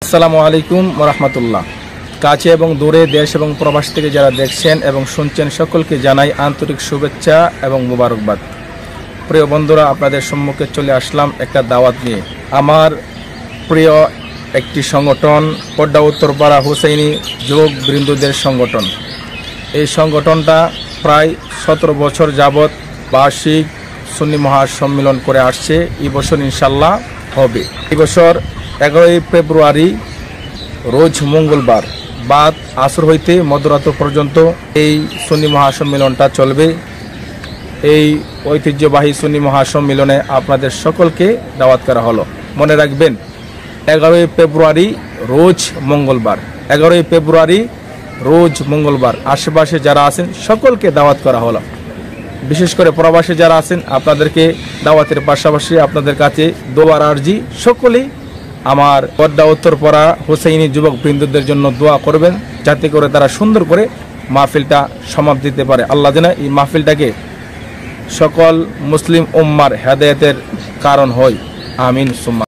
আসসালামু আলাইকুম ওয়া রাহমাতুল্লাহ। কাছে এবং দূরে দেশ এবং প্রবাস থেকে যারা দেখছেন এবং শুনছেন সকলকে জানাই আন্তরিক শুভেচ্ছা এবং মোবারকবাদ। প্রিয় বন্ধুরা, আপনাদের সম্মুখে চলে আসলাম একটা দাওয়াত নিয়ে। আমার প্রিয় একটি সংগঠন পদ্মা উত্তরপাড়া হুসাইনি যুবক বৃন্দদের সংগঠন। এই সংগঠনটা প্রায় 17 বছর যাবৎ বার্ষিক সুন্নি মহাসম্মেলন করে আসছে। এই বছর ইনশাল্লাহ হবে। এই বছর 11 ফেব্রুয়ারি রোজ মঙ্গলবার বাদ আসর হইতে মধ্যরাত পর্যন্ত এই সুন্নি মহাসম্মেলনটা চলবে। এই ঐতিহ্যবাহী সুন্নি মহাসম্মেলনে আপনাদের সকলকে দাওয়াত করা হলো। মনে রাখবেন, 11 ফেব্রুয়ারি রোজ মঙ্গলবার, 11 ফেব্রুয়ারি রোজ মঙ্গলবার। আশেপাশে যারা আছেন সকলকে দাওয়াত করা হলো। বিশেষ করে প্রবাসে যারা আছেন আপনাদেরকে দাওয়াতের পাশাপাশি আপনাদের কাছে দোয়ার আরজি, সকলেই আমার পদ্মা উত্তরপাড়া হুসাইনি যুবক বৃন্দদের জন্য দোয়া করবেন, যাতে করে তারা সুন্দর করে মাহফিলটা সমাপ্ত দিতে পারে। আল্লাহ যেন এই মাহফিলটাকে সকল মুসলিম উম্মার হেদায়েতের কারণ হয়। আমিন সুম্মা